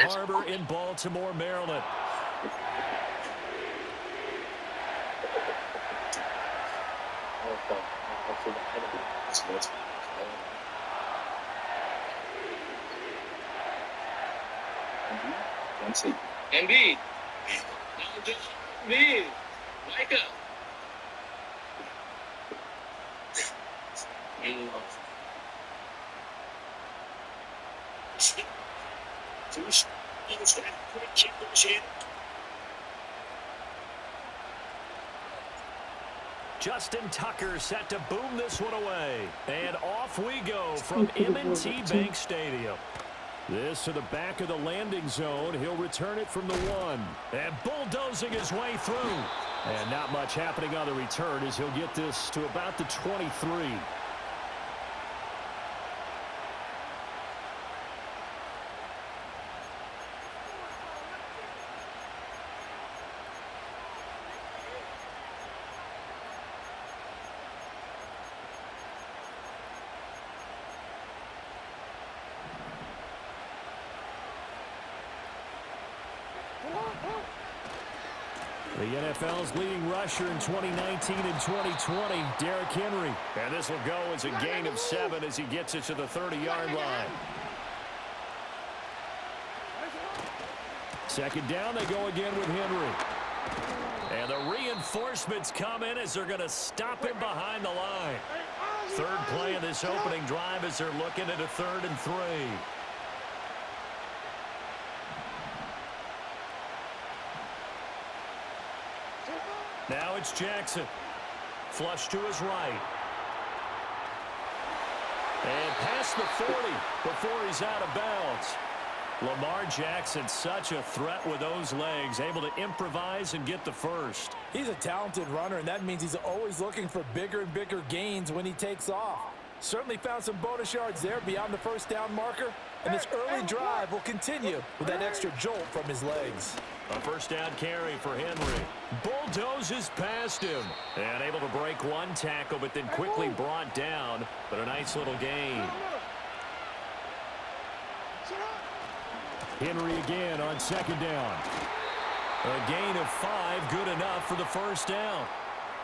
Harbor in Baltimore, Maryland. Embiid. Embiid. Micah. Justin Tucker set to boom this one away. And off we go from M&T Bank Stadium. This to the back of the landing zone. He'll return it from the 1. And bulldozing his way through. And not much happening on the return as he'll get this to about the 23. The NFL's leading rusher in 2019 and 2020, Derrick Henry. And this will go as a gain of 7 as he gets it to the 30-yard line. Second down, they go again with Henry. And the reinforcements come in as they're going to stop him behind the line. Third play of this opening drive as they're looking at a 3rd and 3. Now it's Jackson. Flush to his right. And past the 40 before he's out of bounds. Lamar Jackson, such a threat with those legs, able to improvise and get the first. He's a talented runner, and that means he's always looking for bigger and bigger gains when he takes off. Certainly found some bonus yards there beyond the first down marker, and this early drive will continue with that extra jolt from his legs. A first down carry for Henry. Bulldozes past him. And able to break one tackle, but then quickly brought down. But a nice little gain. Henry again on second down. A gain of 5, good enough for the first down.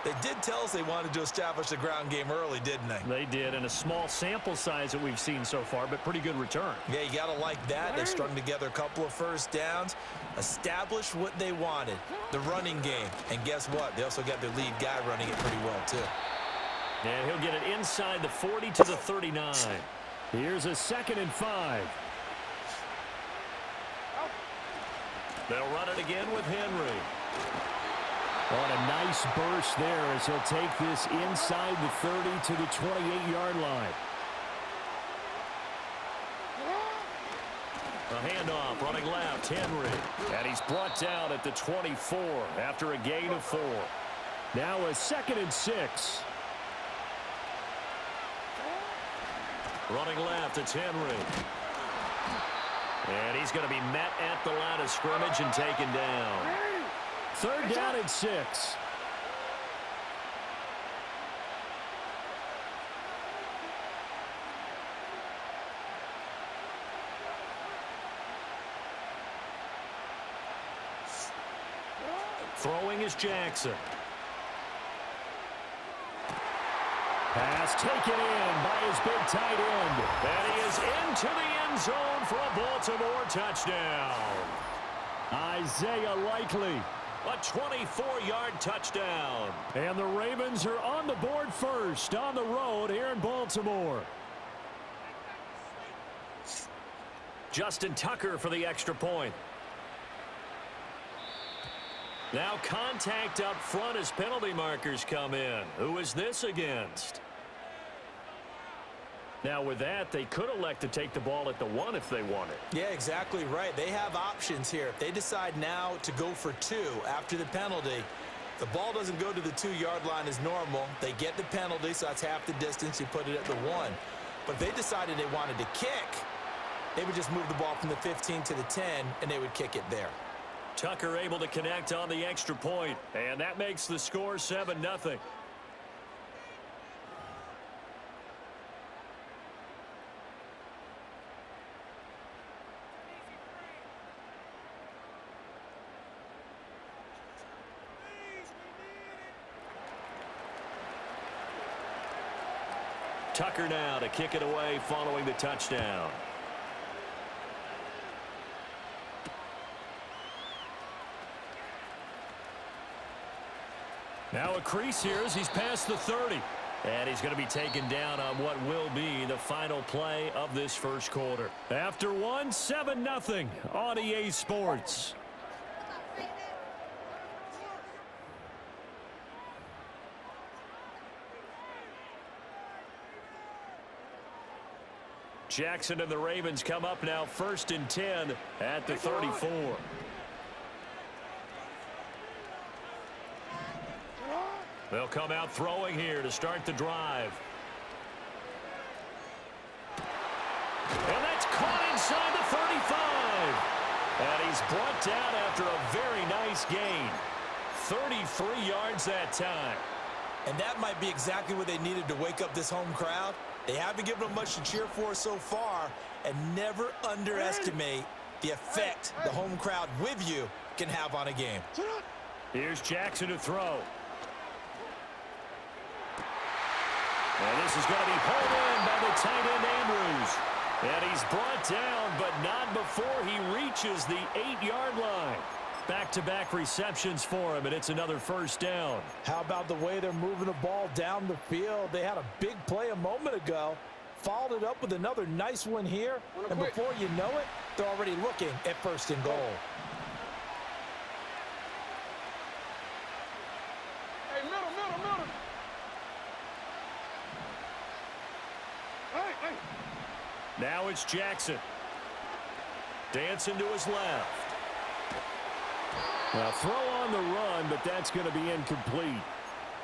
They did tell us they wanted to establish the ground game early, didn't they? They did, and a small sample size that we've seen so far, but pretty good return. Yeah, you got to like that. They strung together a couple of first downs, established what they wanted, the running game. And guess what? They also got their lead guy running it pretty well, too. And he'll get it inside the 40 to the 39. Here's a 2nd and 5. They'll run it again with Henry. On a nice burst there as he'll take this inside the 30 to the 28-yard line. A handoff running left, Henry. And he's brought down at the 24 after a gain of 4. Now a 2nd and 6. Running left, it's Henry. And he's going to be met at the line of scrimmage and taken down. 3rd down and 6. Throwing is Jackson. Pass taken in by his big tight end. And he is into the end zone for a Baltimore touchdown. Isaiah Likely. A 24-yard touchdown. And the Ravens are on the board first on the road here in Baltimore. Justin Tucker for the extra point. Now contact up front as penalty markers come in. Who is this against? Now with that, they could elect to take the ball at the 1 if they wanted. Yeah, exactly right. They have options here. If they decide now to go for 2 after the penalty, the ball doesn't go to the 2-yard line as normal. They get the penalty, so that's half the distance. You put it at the 1. But if they decided they wanted to kick, they would just move the ball from the 15 to the 10, and they would kick it there. Tucker able to connect on the extra point, and that makes the score 7-0. Tucker now to kick it away following the touchdown. Now a crease here as he's past the 30. And he's going to be taken down on what will be the final play of this first quarter. After one, 7-0 on EA Sports. Jackson and the Ravens come up now 1st and 10 at the 34. They'll come out throwing here to start the drive. And that's caught inside the 35. And he's brought down after a very nice gain. 33 yards that time. And that might be exactly what they needed to wake up this home crowd. They haven't given them much to cheer for so far. And never underestimate the effect the home crowd with you can have on a game. Here's Jackson to throw. And this is going to be pulled in by the tight end Andrews. And he's brought down, but not before he reaches the 8-yard line. Back-to-back receptions for him, and it's another first down. How about the way they're moving the ball down the field? They had a big play a moment ago, followed it up with another nice one here, and before you know it, they're already looking at 1st and goal. Hey, middle. Hey. Now it's Jackson. Dancing to his left. Now throw on the run, but that's going to be incomplete.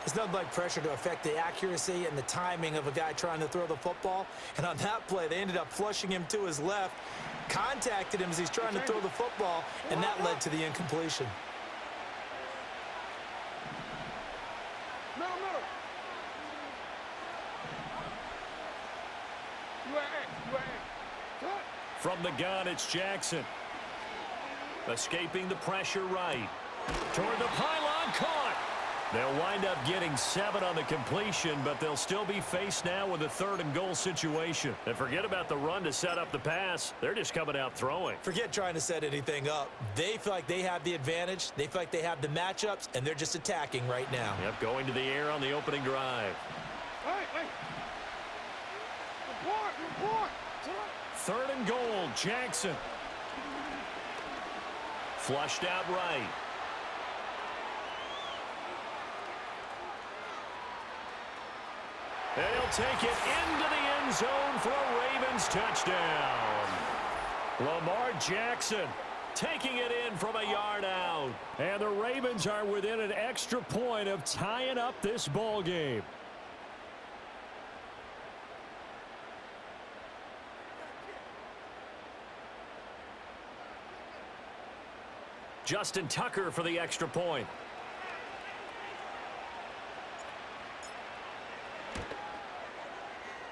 It's nothing like pressure to affect the accuracy and the timing of a guy trying to throw the football. And on that play, they ended up flushing him to his left, contacted him as he's trying to throw the football, and that led to the incompletion. Middle. From the gun, it's Jackson. Escaping the pressure right. Toward the pylon, caught. They'll wind up getting 7 on the completion, but they'll still be faced now with a 3rd and goal situation. And forget about the run to set up the pass. They're just coming out throwing. Forget trying to set anything up. They feel like they have the advantage. They feel like they have the matchups, and they're just attacking right now. Yep, going to the air on the opening drive. Hey. Report. 3rd and goal, Jackson. Flushed out right. They'll take it into the end zone for a Ravens touchdown. Lamar Jackson taking it in from a yard out. And the Ravens are within an extra point of tying up this ball game. Justin Tucker for the extra point.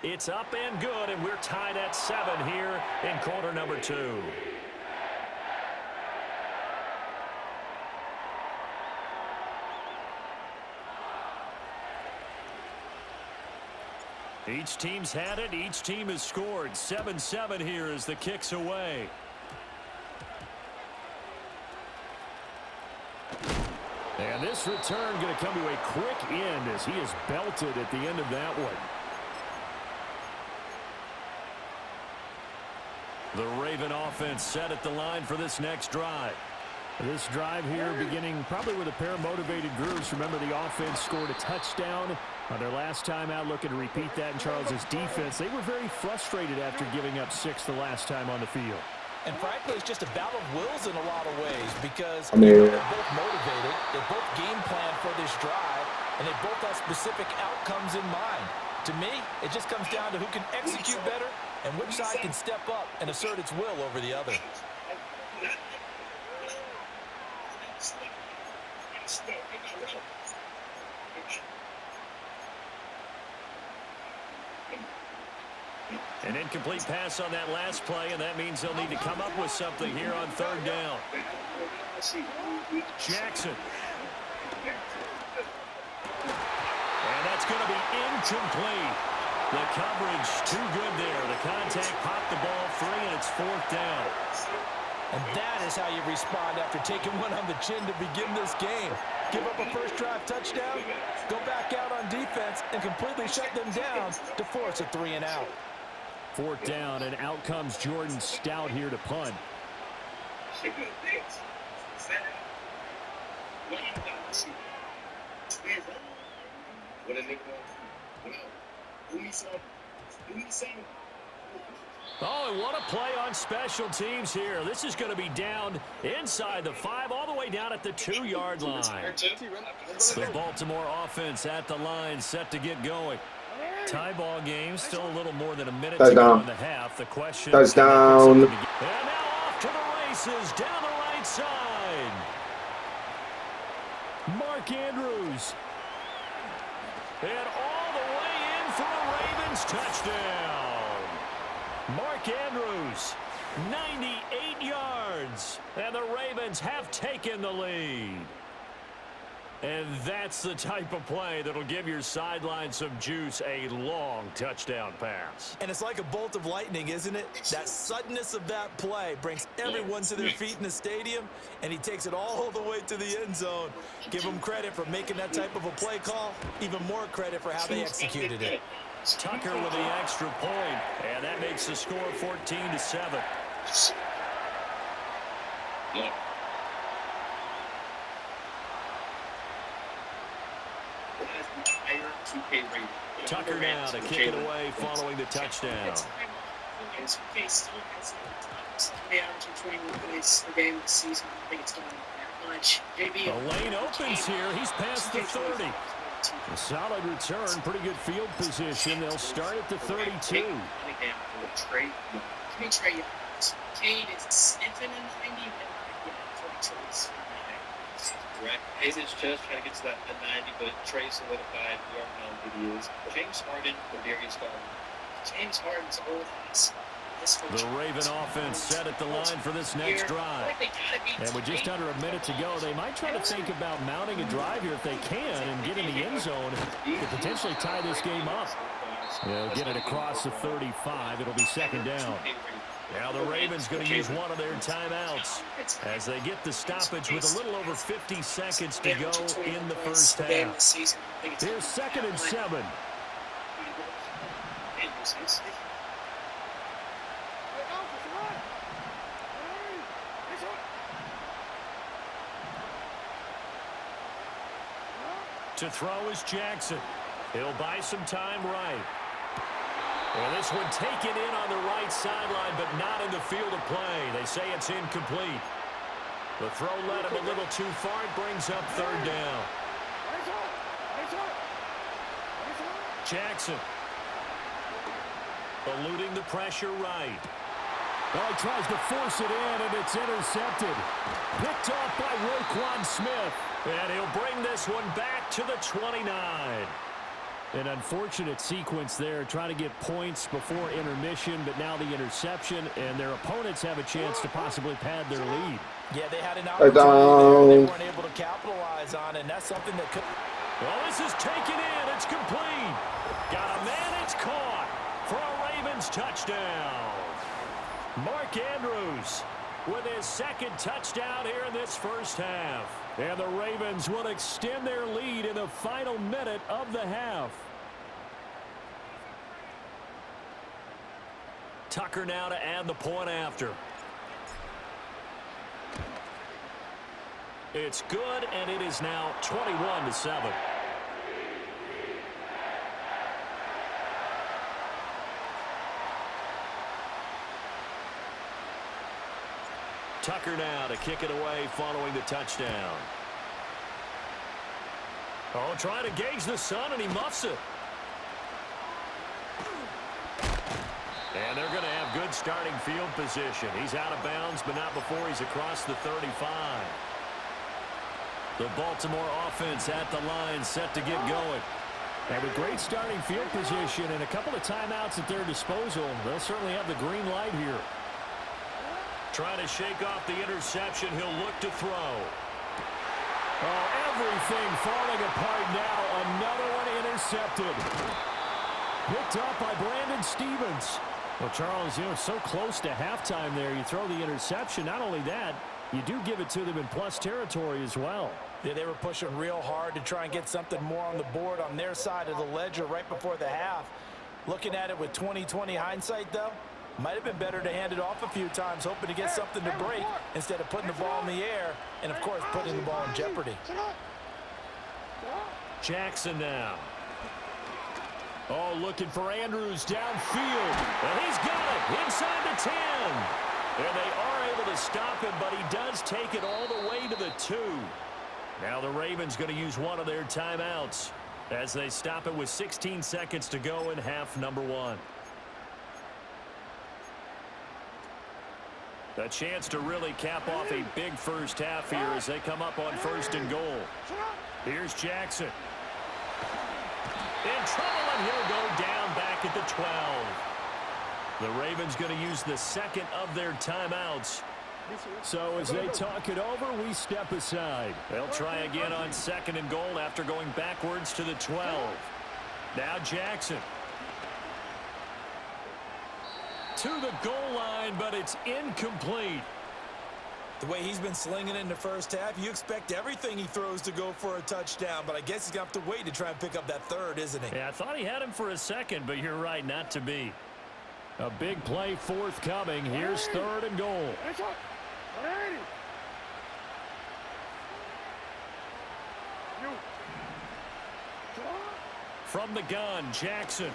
It's up and good, and we're tied at 7 here in quarter number 2. Each team's had it. Each team has scored. 7-7 here as the kick's away. And this return going to come to a quick end as he is belted at the end of that one. The Raven offense set at the line for this next drive. This drive here beginning probably with a pair of motivated groups. Remember, the offense scored a touchdown on their last time out, looking to repeat that in Charles's defense. They were very frustrated after giving up 6 the last time on the field. And frankly, it's just a battle of wills in a lot of ways because they're both motivated, they both game plan for this drive, and they both have specific outcomes in mind. To me, it just comes down to who can execute better and which side can step up and assert its will over the other. An incomplete pass on that last play, and that means they'll need to come up with something here on 3rd down. Jackson. And that's going to be incomplete. The coverage too good there. The contact popped the ball free, and it's 4th down. And that is how you respond after taking one on the chin to begin this game. Give up a first drive touchdown, go back out on defense, and completely shut them down to force a 3-and-out. 4th down, and out comes Jordan Stout here to punt. Oh, and what a play on special teams here. This is going to be down inside the 5, all the way down at the 2-yard line. The Baltimore offense at the line, set to get going. Tie ball game, still a little more than a minute to go in the half. The question is, Touchdown. and now off to the races down the right side. Mark Andrews. And all the way in for a Ravens touchdown. Mark Andrews, 98 yards. And the Ravens have taken the lead. And that's the type of play that'll give your sideline some juice, a long touchdown pass. And it's like a bolt of lightning, isn't it? That suddenness of that play brings everyone to their feet in the stadium, and he takes it all the way to the end zone. Give him credit for making that type of a play call. Even more credit for how they executed it. Tucker with the extra point, and that makes the score 14-7. Yeah. Tucker now to kick it away following the touchdown. Okay, still has the average of 21 points a game this season. I think it's not that much. JB. The lane opens here. He's past the 30. A solid return, pretty good field position. They'll start at the 32. Cade is sniffing in 90, but not yet. 42 is Correct. Hayes is just trying to get to that 90, but Trey solidified. We already know who he is. James Harden for Darius Garland. James Harden's old ass. The Raven offense set at the line for this next drive. And with just under a minute to go, they might try to think about mounting a drive here if they can and get in the end zone to potentially tie this game up. They'll get it across the 35. It'll be 2nd down. Now the Ravens going to use one of their timeouts as they get the stoppage with a little over 50 seconds to go in the first half. Here's 2nd and 7. To throw is Jackson. He'll buy some time right. Well, this one taken in on the right sideline, but not in the field of play. They say it's incomplete. The throw led him a little too far. It brings up 3rd down. Jackson. Eluding the pressure right. Well, he tries to force it in, and it's intercepted. Picked off by Roquan Smith. And he'll bring this one back to the 29. An unfortunate sequence there, trying to get points before intermission, but now the interception, and their opponents have a chance to possibly pad their lead. Yeah, they had an opportunity there they weren't able to capitalize on, and that's something that could... Well, this is taken in. It's complete. Got a man. It's caught for a Ravens touchdown. Mark Andrews with his 2nd touchdown here in this first half. And the Ravens will extend their lead in the final minute of the half. Tucker now to add the point after. It's good, and it is now 21-7. Tucker now to kick it away following the touchdown. Oh, trying to gauge the sun, and he muffs it. And they're going to have good starting field position. He's out of bounds, but not before he's across the 35. The Baltimore offense at the line, set to get going. And with great starting field position and a couple of timeouts at their disposal, they'll certainly have the green light here. Trying to shake off the interception. He'll look to throw. Oh, everything falling apart now. Another one intercepted. Picked up by Brandon Stevens. Well, Charles, so close to halftime there. You throw the interception. Not only that, you do give it to them in plus territory as well. Yeah, they were pushing real hard to try and get something more on the board on their side of the ledger right before the half. Looking at it with 20/20 hindsight, though, might have been better to hand it off a few times, hoping to get something to break instead of putting the ball in the air and, of course, putting the ball in jeopardy. Jackson now. Oh, looking for Andrews downfield. And he's got it inside the 10. And they are able to stop him, but he does take it all the way to the 2. Now the Ravens going to use one of their timeouts as they stop it with 16 seconds to go in half number 1. A chance to really cap off a big first half here as they come up on 1st and goal. Here's Jackson. In trouble, and he'll go down back at the 12. The Ravens going to use the second of their timeouts. So as they talk it over, we step aside. They'll try again on 2nd and goal after going backwards to the 12. Now Jackson. To the goal line, but it's incomplete. The way he's been slinging in the first half, you expect everything he throws to go for a touchdown, but I guess he's going to have to wait to try and pick up that 3rd, isn't he? Yeah, I thought he had him for a second, but you're right, not to be. A big play forthcoming. Here's 3rd and goal. From the gun, Jackson.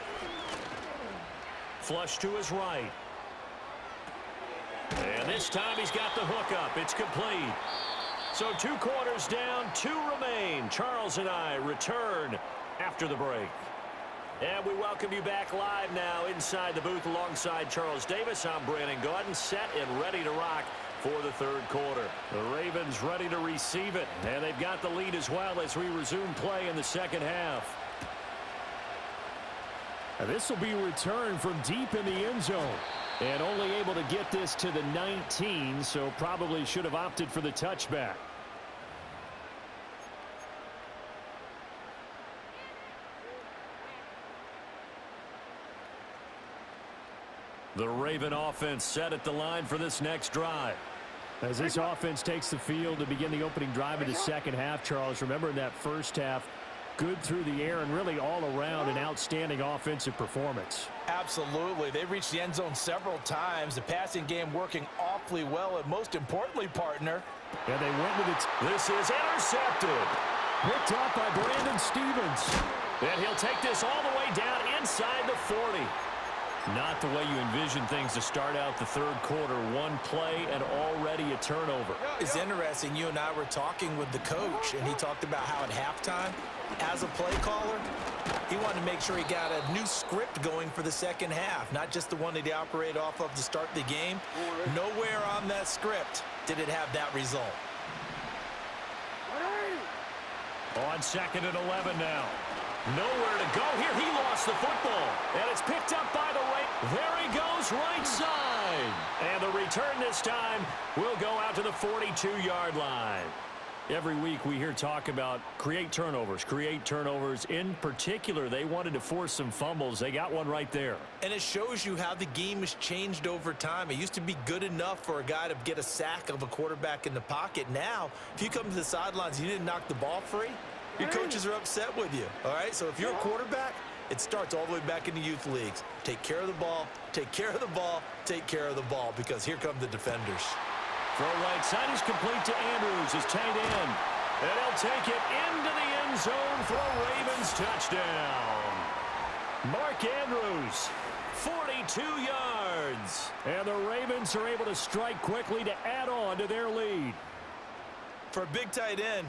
Flush to his right. And this time he's got the hook up. It's complete. So 2 quarters down, 2 remain. Charles and I return after the break. And we welcome you back live now inside the booth alongside Charles Davis. I'm Brandon Gaudin, set and ready to rock for the 3rd quarter. The Ravens ready to receive it, and they've got the lead as well as we resume play in the 2nd half. This will be returned from deep in the end zone. And only able to get this to the 19, so probably should have opted for the touchback. The Raven offense set at the line for this next drive. As this offense takes the field to begin the opening drive of the 2nd half, Charles, remember in that first half, good through the air and really all around an outstanding offensive performance. Absolutely. They reached the end zone several times. The passing game working awfully well, and most importantly, partner. And they went with it. This is intercepted. Picked up by Brandon Stevens. And he'll take this all the way down inside the 40. Not the way you envision things to start out the 3rd quarter. 1 play and already a turnover. It's interesting. You and I were talking with the coach, and he talked about how at halftime, as a play caller, he wanted to make sure he got a new script going for the 2nd half, not just the one that he operated off of to start the game. Nowhere on that script did it have that result. On 2nd and 11 now. Nowhere to go here. He lost the football. And it's picked up by the right. There he goes, right side. And the return this time will go out to the 42-yard line. Every week we hear talk about create turnovers. In particular, they wanted to force some fumbles. They got one right there. And it shows you how the game has changed over time. It used to be good enough for a guy to get a sack of a quarterback in the pocket. Now, if you come to the sidelines and you didn't knock the ball free, your coaches are upset with you. All right, so if you're a quarterback, it starts all the way back in the youth leagues. Take care of the ball, take care of the ball, take care of the ball, because here come the defenders. Throw right side is complete to Andrews, his tight end. And he'll take it into the end zone for a Ravens touchdown. Mark Andrews, 42 yards. And the Ravens are able to strike quickly to add on to their lead. For a big tight end,